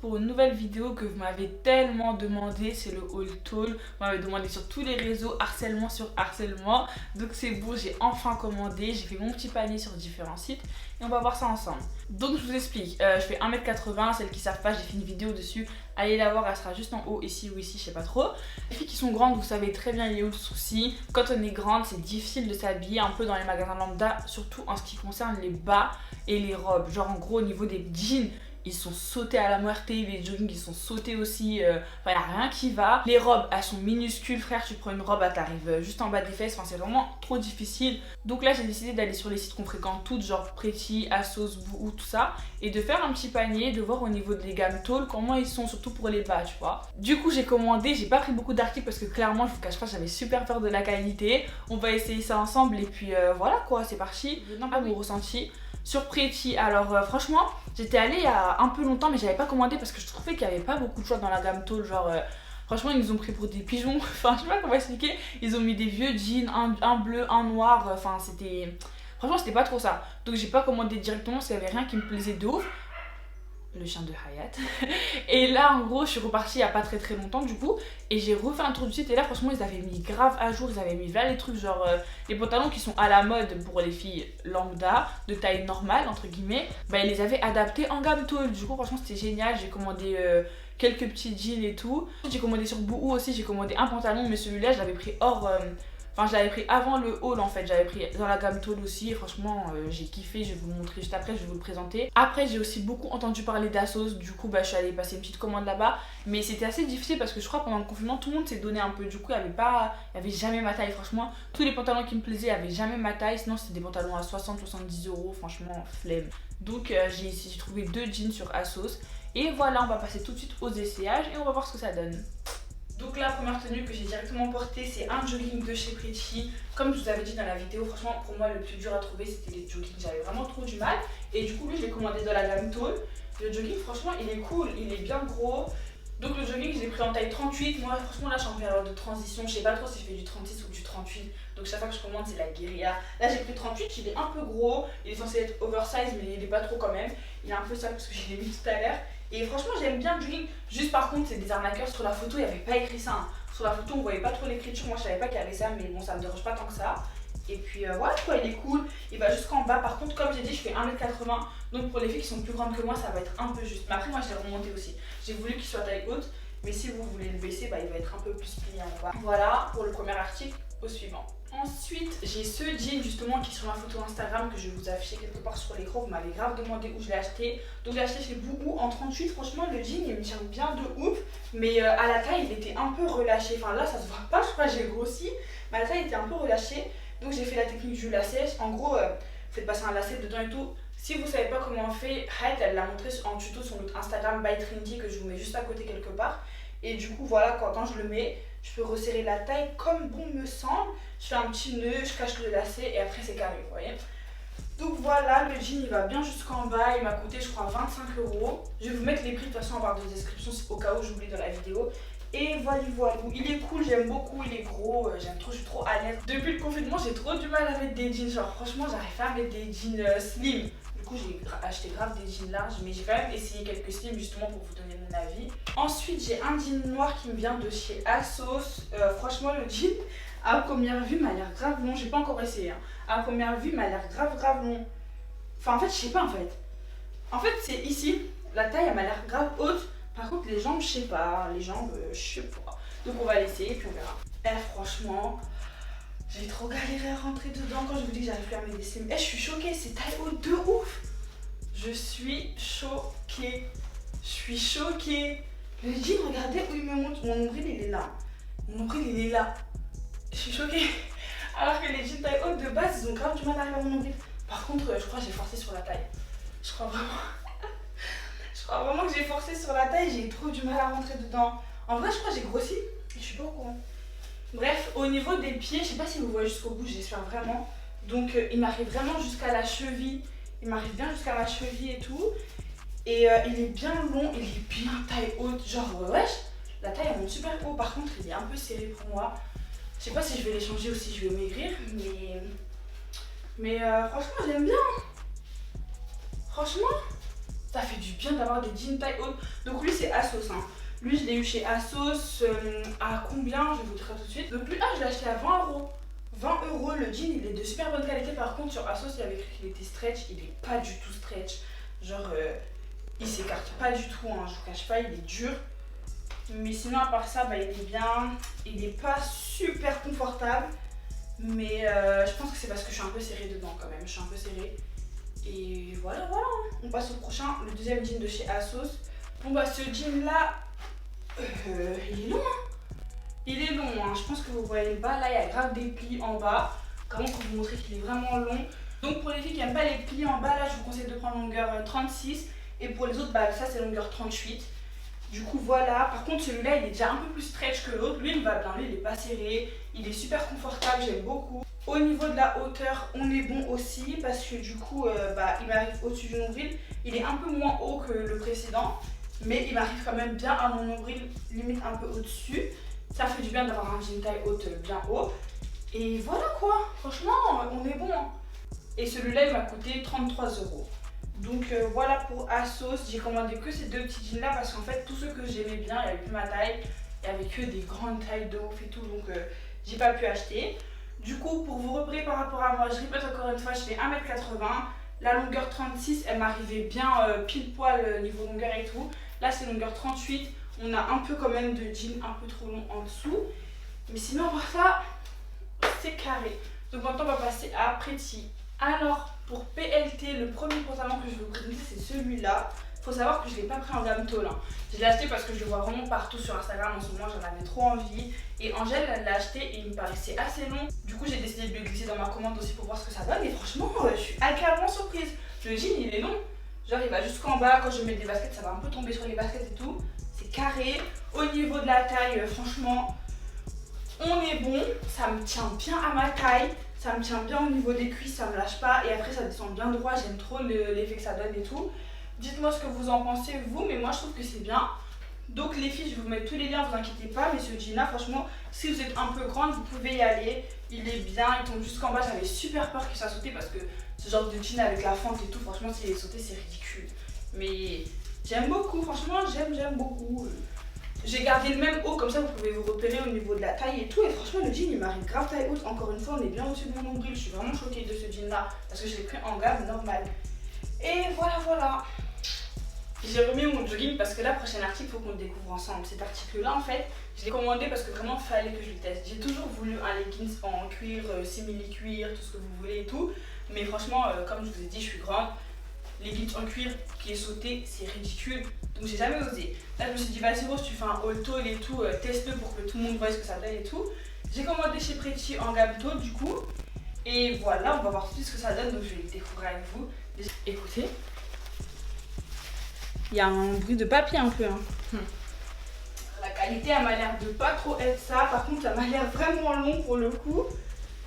pour une nouvelle vidéo que vous m'avez tellement demandé, c'est le haul tall. Vous m'avez demandé sur tous les réseaux, harcèlement sur harcèlement. Donc c'est bon, j'ai enfin commandé, j'ai fait mon petit panier sur différents sites et on va voir ça ensemble. Donc je vous explique, je fais 1m80, celles qui savent pas, j'ai fait une vidéo dessus. Allez la voir, elle sera juste en haut, ici ou ici, je sais pas trop. Les filles qui sont grandes, vous savez très bien il est où le souci. Quand on est grande, c'est difficile de s'habiller un peu dans les magasins lambda, surtout en ce qui concerne les bas et les robes. Genre en gros au niveau des jeans, ils sont sautés à la muerte, les joggings ils sont sautés aussi, enfin il n'y a rien qui va. Les robes elles sont minuscules frère, tu prends une robe, elle t'arrive juste en bas des fesses, enfin c'est vraiment trop difficile. Donc là j'ai décidé d'aller sur les sites qu'on fréquente toutes, genre Pretty, Asos, Boohoo, tout ça, et de faire un petit panier, de voir au niveau des gammes tall comment ils sont, surtout pour les bas tu vois. Du coup j'ai commandé, j'ai pas pris beaucoup d'articles parce que clairement je vous cache pas, j'avais super peur de la qualité. On va essayer ça ensemble et puis voilà quoi, c'est parti. Venons à mon ressenti sur Pretty. Alors franchement j'étais allée il y a un peu longtemps mais j'avais pas commandé parce que je trouvais qu'il y avait pas beaucoup de choix dans la gamme tall. Genre franchement ils nous ont pris pour des pigeons. Enfin je sais pas comment expliquer. Ils ont mis des vieux jeans, un bleu, un noir. Enfin c'était... Franchement c'était pas trop ça. Donc j'ai pas commandé directement parce qu'il y avait rien qui me plaisait de ouf. Le chien de Hayat. Et là en gros je suis repartie il y a pas très longtemps du coup. Et j'ai refait un tour du site et là franchement ils avaient mis grave à jour. Ils avaient mis là les trucs genre les pantalons qui sont à la mode pour les filles lambda, de taille normale entre guillemets. Bah ils les avaient adaptés en gamme tall. Du coup franchement c'était génial. J'ai commandé quelques petits jeans et tout. J'ai commandé sur Boohoo aussi, j'ai commandé un pantalon mais celui-là je l'avais pris hors... Enfin, je l'avais pris avant le haul en fait, j'avais pris dans la gamme tall aussi et franchement j'ai kiffé, je vais vous le montrer juste après, je vais vous le présenter. Après j'ai aussi beaucoup entendu parler d'Asos, du coup bah je suis allée passer une petite commande là-bas. Mais c'était assez difficile parce que je crois pendant le confinement tout le monde s'est donné un peu, du coup il y avait jamais ma taille franchement. Tous les pantalons qui me plaisaient il y avait jamais ma taille, sinon c'était des pantalons à 60-70 euros, franchement flemme. Donc j'ai trouvé 2 jeans sur Asos et voilà, on va passer tout de suite aux essayages et on va voir ce que ça donne. Donc la première tenue que j'ai directement portée, c'est un jogging de chez Pretty. Comme je vous avais dit dans la vidéo, franchement pour moi le plus dur à trouver c'était les joggings, j'avais vraiment trop du mal. Et du coup lui je l'ai commandé dans la gamme tall. Le jogging franchement il est cool, il est bien gros. Donc le jogging je l'ai pris en taille 38. Moi franchement là je suis en période de transition, je sais pas trop si je fais du 36 ou du 38. Donc chaque fois que je commande c'est la guérilla. Là j'ai pris 38, il est un peu gros. Il est censé être oversize mais il est pas trop quand même. Il est un peu sale parce que je l'ai mis tout à l'heure. Et franchement j'aime bien le jogging. Juste par contre c'est des arnaqueurs, sur la photo il n'y avait pas écrit ça hein. Sur la photo on voyait pas trop l'écriture, moi je savais pas qu'il y avait ça mais bon ça me dérange pas tant que ça. Et puis voilà quoi, il est cool, il va jusqu'en bas. Par contre comme j'ai dit je fais 1m80. Donc pour les filles qui sont plus grandes que moi ça va être un peu juste. Mais après moi je l'ai remonté aussi. J'ai voulu qu'il soit taille haute. Mais si vous voulez le baisser, bah, il va être un peu plus plié en bas. Voilà pour le premier article, au suivant. Ensuite, j'ai ce jean justement qui est sur ma photo Instagram que je vais vous afficher quelque part sur l'écran. Vous m'avez grave demandé où je l'ai acheté. Donc je l'ai acheté chez Boohoo en 38. Franchement, le jean il me tient bien de ouf. Mais à la taille, il était un peu relâché. Enfin là, ça se voit pas, je crois que j'ai grossi. Mais à la taille, il était un peu relâché. Donc j'ai fait la technique du lacet. En gros, faites passer un lacet dedans et tout. Si vous savez pas comment on fait, Hayat elle l'a montré en tuto sur notre Instagram by Trendy que je vous mets juste à côté quelque part. Et du coup voilà, quand je le mets, je peux resserrer la taille comme bon me semble. Je fais un petit nœud, je cache le lacet et après c'est carré, vous voyez. Donc voilà, le jean il va bien jusqu'en bas, il m'a coûté je crois 25 €. Je vais vous mettre les prix de toute façon en barre de description au cas où j'oublie dans la vidéo. Et voilà, il est cool, j'aime beaucoup, il est gros, j'aime trop, je suis trop à l'aise. Depuis le confinement, j'ai trop du mal à mettre des jeans, genre franchement, j'arrive pas à mettre des jeans slim. Du coup, j'ai acheté grave des jeans larges, mais j'ai quand même essayé quelques slims justement pour vous donner mon avis. Ensuite, j'ai un jean noir qui me vient de chez Asos. Franchement, le jean, à première vue, m'a l'air grave long, j'ai pas encore essayé. Hein. À première vue, m'a l'air grave long. Enfin, en fait, je sais pas en fait. En fait, c'est ici, la taille, elle m'a l'air grave haute. Par contre les jambes je sais pas, je sais pas. Donc on va l'essayer et puis on verra. Franchement, j'ai trop galéré à rentrer dedans quand je vous dis que j'arrive plus à mettre des slims. Je suis choquée, c'est taille haute de ouf. Je suis choquée. Le jean, regardez où il me montre. Mon nombril il est là. Je suis choquée. Alors que les jeans taille haute de base ils ont grave du mal à arriver à mon nombril. Par contre je crois que j'ai forcé sur la taille. Je crois vraiment que j'ai forcé sur la taille, j'ai trop du mal à rentrer dedans. En vrai, je crois que j'ai grossi, je suis pas au courant. Bref, au niveau des pieds, je sais pas si vous voyez jusqu'au bout, j'espère vraiment. Donc, il m'arrive vraiment jusqu'à la cheville. Il m'arrive bien jusqu'à ma cheville et tout. Et il est bien long, il est bien taille haute. Genre, wesh, la taille elle monte super haut. Par contre, il est un peu serré pour moi. Je sais pas si je vais les changer ou si je vais maigrir, mais franchement, j'aime bien. Franchement. Ça fait du bien d'avoir des jeans taille haute. Donc lui c'est Asos hein. Lui je l'ai eu chez Asos à combien? Je vais vous dire ça tout de suite. Donc lui je l'ai acheté à 20 euros. 20 euros, le jean il est de super bonne qualité. Par contre sur Asos il avait écrit qu'il était stretch. Il est pas du tout stretch. Genre il s'écarte pas du tout hein. Je vous cache pas, il est dur. Mais sinon à part ça il est bien. Il est pas super confortable. Mais je pense que c'est parce que je suis un peu serrée dedans quand même. Je suis un peu serrée. Et voilà. On passe au prochain, le deuxième jean de chez Asos. Bon bah ce jean là, il est long hein. Il est long hein. Je pense que vous voyez le bas, là il y a grave des plis en bas. Comment pour vous montrer qu'il est vraiment long. Donc pour les filles qui n'aiment pas les plis en bas, là je vous conseille de prendre longueur 36. Et pour les autres, bah ça c'est longueur 38. Du coup voilà, par contre celui-là il est déjà un peu plus stretch que l'autre. Lui il me va bien, lui il est pas serré. Il est super confortable, j'aime beaucoup. Au niveau de la hauteur, on est bon aussi parce que du coup, il m'arrive au-dessus du nombril. Il est un peu moins haut que le précédent, mais il m'arrive quand même bien à mon nombril, limite un peu au-dessus. Ça fait du bien d'avoir un jean taille haute bien haut. Et voilà quoi, franchement, on est bon. Hein. Et celui-là, il m'a coûté 33 euros. Donc voilà pour Asos, j'ai commandé que ces deux petits jeans là parce qu'en fait, tous ceux que j'aimais bien, il n'y avait plus ma taille. Il n'y avait que des grandes tailles de ouf et tout, donc j'ai pas pu acheter. Du coup, pour vous repérer par rapport à moi, je répète encore une fois, je fais 1m80. La longueur 36, elle m'arrivait bien pile poil niveau longueur et tout. Là, c'est longueur 38. On a un peu quand même de jean un peu trop long en dessous. Mais sinon, voir ça, c'est carré. Donc maintenant, on va passer à Pretty. Alors, pour PLT, le premier pantalon que je vais vous présenter, c'est celui-là. Faut savoir que je ne l'ai pas pris en gamme tôle. Hein. Je l'ai acheté parce que je le vois vraiment partout sur Instagram en ce moment, j'en avais trop envie. Et Angèle, elle l'a acheté et il me paraissait assez long. Du coup, j'ai décidé de le glisser dans ma commande aussi pour voir ce que ça donne. Et franchement, je suis agréablement surprise. Le jean, il est long. Genre, il va jusqu'en bas. Quand je mets des baskets, ça va un peu tomber sur les baskets et tout. C'est carré. Au niveau de la taille, franchement, on est bon. Ça me tient bien à ma taille. Ça me tient bien au niveau des cuisses, ça me lâche pas. Et après, ça descend bien droit. J'aime trop l'effet que ça donne et tout. Dites-moi ce que vous en pensez vous, mais moi je trouve que c'est bien. Donc les filles, je vais vous mettre tous les liens, vous inquiétez pas. Mais ce jean là, franchement, si vous êtes un peu grande, vous pouvez y aller. Il est bien, il tombe jusqu'en bas. J'avais super peur que ça saute parce que ce genre de jean avec la fente et tout, franchement, s'il est sauté, c'est ridicule. Mais j'aime beaucoup, franchement, j'aime beaucoup. J'ai gardé le même haut, comme ça vous pouvez vous repérer au niveau de la taille et tout. Et franchement, le jean il m'arrive grave taille haute. Encore une fois, on est bien au-dessus de mon nombril. Je suis vraiment choquée de ce jean là parce que je l'ai pris en gamme normale. Et voilà. J'ai remis mon jogging parce que là, prochain article, il faut qu'on le découvre ensemble. Cet article-là, en fait, je l'ai commandé parce que vraiment, il fallait que je le teste. J'ai toujours voulu un leggings en cuir, simili-cuir, tout ce que vous voulez et tout. Mais franchement, comme je vous ai dit, je suis grande. Leggings en cuir qui est sauté, c'est ridicule. Donc, j'ai jamais osé. Là, je me suis dit, vas-y, Rose, tu fais un haul tall et tout, teste-le pour que tout le monde voie ce que ça donne et tout. J'ai commandé chez Pretty en gamme tall, du coup. Et voilà, on va voir tout de suite ce que ça donne. Donc, je vais le découvrir avec vous. Écoutez. Il y a un bruit de papier un peu. Hein. La qualité, elle m'a l'air de pas trop être ça. Par contre, ça m'a l'air vraiment long pour le coup.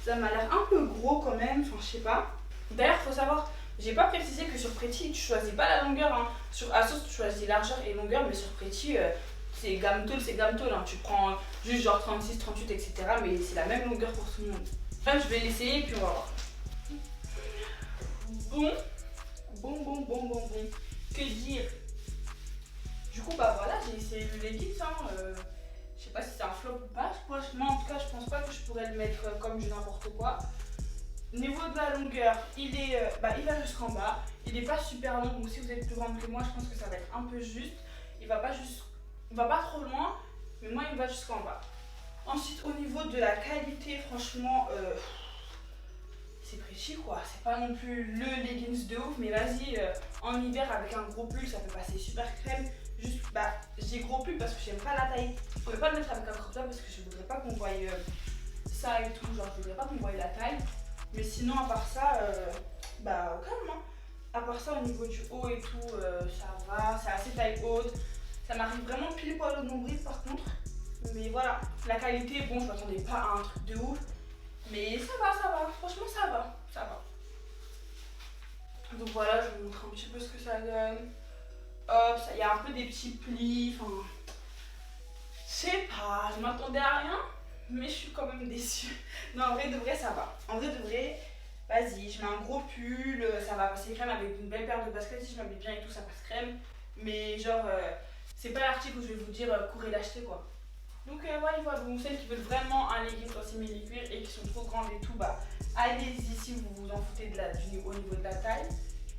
Ça m'a l'air un peu gros quand même. Enfin, je sais pas. D'ailleurs, faut savoir, j'ai pas précisé que sur Pretty, tu choisis pas la longueur. Hein. Sur Asos, tu choisis largeur et longueur. Mais sur Pretty, c'est gamme tôle, c'est gamme tôle. Hein. Tu prends juste genre 36, 38, etc. Mais c'est la même longueur pour tout le monde. Là, je vais l'essayer et puis on va voir. Bon. Que dire? Du coup, bah voilà, j'ai essayé le leggings. Hein, je sais pas si c'est un flop ou pas. Moi, en tout cas, je pense pas que je pourrais le mettre comme du n'importe quoi. Niveau de la longueur, il va jusqu'en bas. Il est pas super long, donc si vous êtes plus grande que moi, je pense que ça va être un peu juste. Il va pas trop loin, mais moi, il va jusqu'en bas. Ensuite, au niveau de la qualité, franchement, c'est Pretty quoi. C'est pas non plus le leggings de ouf, mais vas-y, en hiver avec un gros pull, ça peut passer super crème. Juste, j'ai gros pull parce que j'aime pas la taille. Je pouvais pas le mettre avec un crop top parce que je voudrais pas qu'on voie ça et tout. Genre, je voudrais pas qu'on voie la taille. Mais sinon, à part ça, au calme. Hein. À part ça, au niveau du haut et tout, ça va. C'est assez taille haute. Ça m'arrive vraiment pile poil au nombril par contre. Mais voilà, la qualité, bon, je m'attendais pas à un truc de ouf. Mais ça va. Franchement, ça va. Donc voilà, je vais vous montrer un petit peu ce que ça donne. Hop, il y a un peu des petits plis, enfin, je sais pas, je m'attendais à rien, mais je suis quand même déçue. Non, en vrai de vrai, ça va. En vrai de vrai, vas-y, je mets un gros pull, ça va passer crème avec une belle paire de baskets, si je m'habille bien et tout, ça passe crème. Mais genre, c'est pas l'article où je vais vous dire courez l'acheter quoi. Donc voilà, donc celles qui veulent vraiment un legging en simili-cuir et qui sont trop grandes et tout, bah allez-y si vous vous en foutez au niveau de la taille.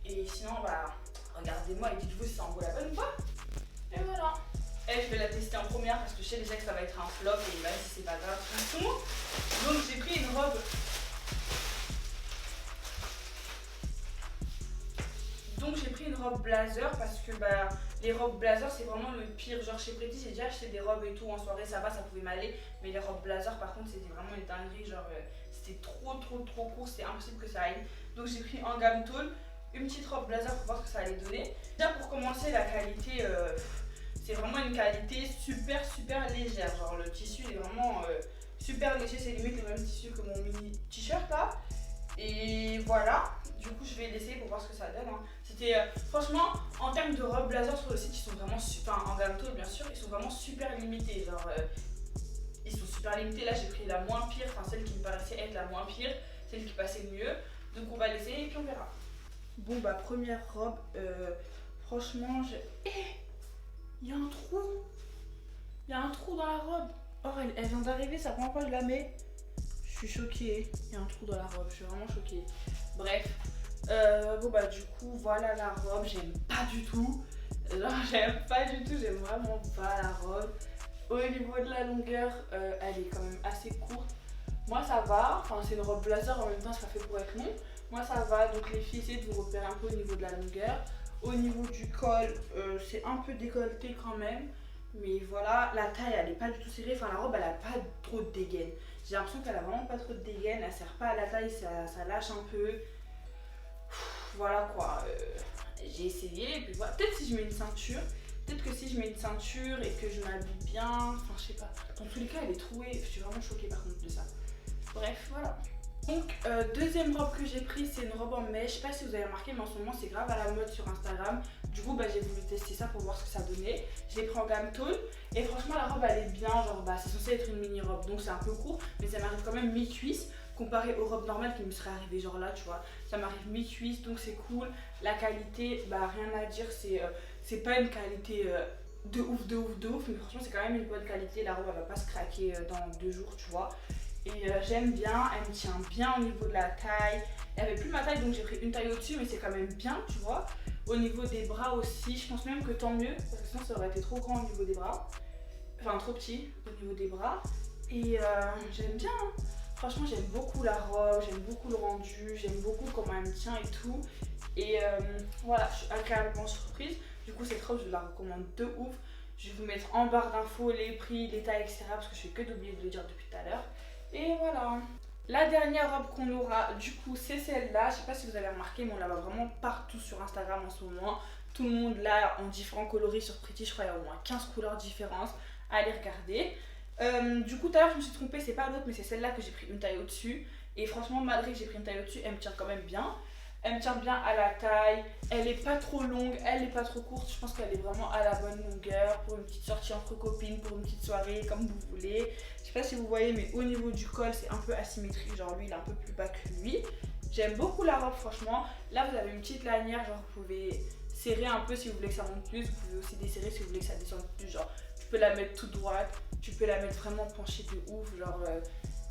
Et sinon, bah regardez-moi et dites-vous si ça en vaut la peine ou pas. Et voilà. Et je vais la tester en première parce que je sais déjà que ça va être un flop et vas-y, c'est pas grave. Donc j'ai pris une robe. Donc j'ai pris une robe blazer parce que bah les robes blazer c'est vraiment le pire. Genre chez Pretty j'ai déjà acheté des robes et tout en soirée, ça va, ça pouvait m'aller. Mais les robes blazer par contre c'était vraiment une dinguerie. Genre c'était trop court, c'était impossible que ça aille. Donc j'ai pris en gamme tall une petite robe blazer pour voir ce que ça allait donner. Déjà pour commencer la qualité, c'est vraiment une qualité super légère. Genre le tissu est vraiment super léger, c'est limite le même tissu que mon mini t-shirt là. Et voilà, du coup je vais l'essayer pour voir ce que ça donne. Hein. C'était franchement en termes de robes blazer sur le site, ils sont vraiment super, en gamme tall bien sûr, ils sont vraiment super limités. Genre ils sont super limités. Là j'ai pris la moins pire, enfin celle qui me paraissait être la moins pire, celle qui passait le mieux. Donc on va l'essayer et puis on verra. Bon bah première robe, franchement il y a un trou. Il y a un trou dans la robe. Oh elle vient d'arriver, c'est la première fois que je la mets. Je suis choquée, il y a un trou dans la robe, je suis vraiment choquée. Bref, bon bah du coup voilà la robe, j'aime pas du tout. Genre j'aime pas du tout, j'aime vraiment pas la robe. Au niveau de la longueur, elle est quand même assez courte. Moi ça va, enfin c'est une robe blazer en même temps, c'est pas fait pour être long. Moi ça va, donc les filles essayez de vous repérer un peu au niveau de la longueur. Au niveau du col, c'est un peu décolleté quand même. Mais voilà, la taille elle est pas du tout serrée, enfin la robe elle a pas trop de dégaine. J'ai l'impression qu'elle a vraiment pas trop de dégaine, elle sert pas à la taille, ça lâche un peu. Voilà quoi, j'ai essayé et puis voilà. Peut-être si je mets une ceinture, peut-être que si je mets une ceinture et que je m'habille bien, enfin je sais pas. Dans tous les cas elle est trouée, je suis vraiment choquée par contre de ça. Bref, voilà. Donc deuxième robe que j'ai prise, c'est une robe en mèche. Je sais pas si vous avez remarqué mais en ce moment c'est grave à la mode sur Instagram. Du coup bah, j'ai voulu tester ça pour voir ce que ça donnait. Je l'ai pris en gamme tall et franchement la robe elle est bien, genre bah, c'est censé être une mini robe donc c'est un peu court mais ça m'arrive quand même mi-cuisse comparé aux robes normales qui me seraient arrivées genre là tu vois. Ça m'arrive mi-cuisse donc c'est cool. La qualité, bah rien à dire, c'est pas une qualité de ouf mais franchement c'est quand même une bonne qualité. La robe elle va pas se craquer dans 2 jours tu vois. Et j'aime bien, elle me tient bien au niveau de la taille. Elle avait plus ma taille donc j'ai pris une taille au-dessus mais c'est quand même bien tu vois. Au niveau des bras aussi, je pense même que tant mieux parce que sinon ça aurait été trop grand au niveau des bras. Enfin trop petit au niveau des bras. Et j'aime bien, hein. Franchement j'aime beaucoup la robe, j'aime beaucoup le rendu, j'aime beaucoup comment elle me tient et tout. Et voilà, je suis agréablement surprise. Du coup cette robe je la recommande de ouf. Je vais vous mettre en barre d'infos les prix, les tailles etc. parce que je fais que d'oublier de le dire depuis tout à l'heure. Et voilà. La dernière robe qu'on aura du coup c'est celle-là. Je sais pas si vous avez remarqué mais on la voit vraiment partout sur Instagram en ce moment. Tout le monde l'a en différents coloris sur Pretty. Je crois qu'il y a au moins 15 couleurs différentes. Allez regarder. Du coup tout à l'heure je me suis trompée, c'est pas l'autre mais c'est celle-là que j'ai pris une taille au-dessus. Et franchement malgré que j'ai pris une taille au-dessus, elle me tient quand même bien. Elle me tient bien à la taille, elle est pas trop longue, elle est pas trop courte, je pense qu'elle est vraiment à la bonne longueur pour une petite sortie entre copines, pour une petite soirée, comme vous voulez. Je sais pas si vous voyez mais au niveau du col c'est un peu asymétrique, genre lui il est un peu plus bas que lui. J'aime beaucoup la robe franchement. Là vous avez une petite lanière, genre vous pouvez serrer un peu si vous voulez que ça monte plus, vous pouvez aussi desserrer si vous voulez que ça descende plus, genre tu peux la mettre toute droite, tu peux la mettre vraiment penchée de ouf, genre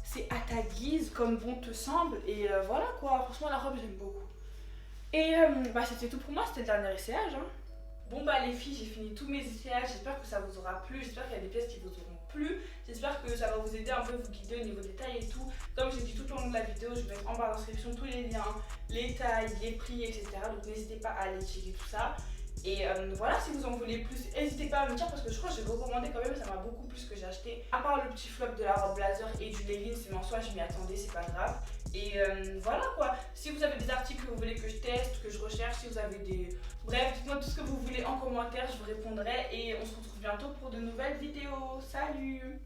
c'est à ta guise comme bon te semble et voilà quoi, franchement la robe j'aime beaucoup. Et bah c'était tout pour moi, c'était le dernier essayage. Hein. Bon bah les filles, j'ai fini tous mes essayages, j'espère que ça vous aura plu, j'espère qu'il y a des pièces qui vous auront plu, j'espère que ça va vous aider un peu, vous guider au niveau des tailles et tout. Comme j'ai dit tout au long de la vidéo, je vais mettre en barre d'inscription tous les liens, les tailles, les prix, etc. Donc n'hésitez pas à aller checker tout ça. Et voilà, si vous en voulez plus, n'hésitez pas à me dire parce que je crois que j'ai recommandé quand même, ça m'a beaucoup plu ce que j'ai acheté. À part le petit flop de la robe blazer et du legging, mais en soi je m'y attendais, c'est pas grave. Et voilà quoi, si vous avez des articles que vous voulez que je teste, que je recherche, si vous avez des... Bref, dites-moi tout ce que vous voulez en commentaire, je vous répondrai et on se retrouve bientôt pour de nouvelles vidéos. Salut!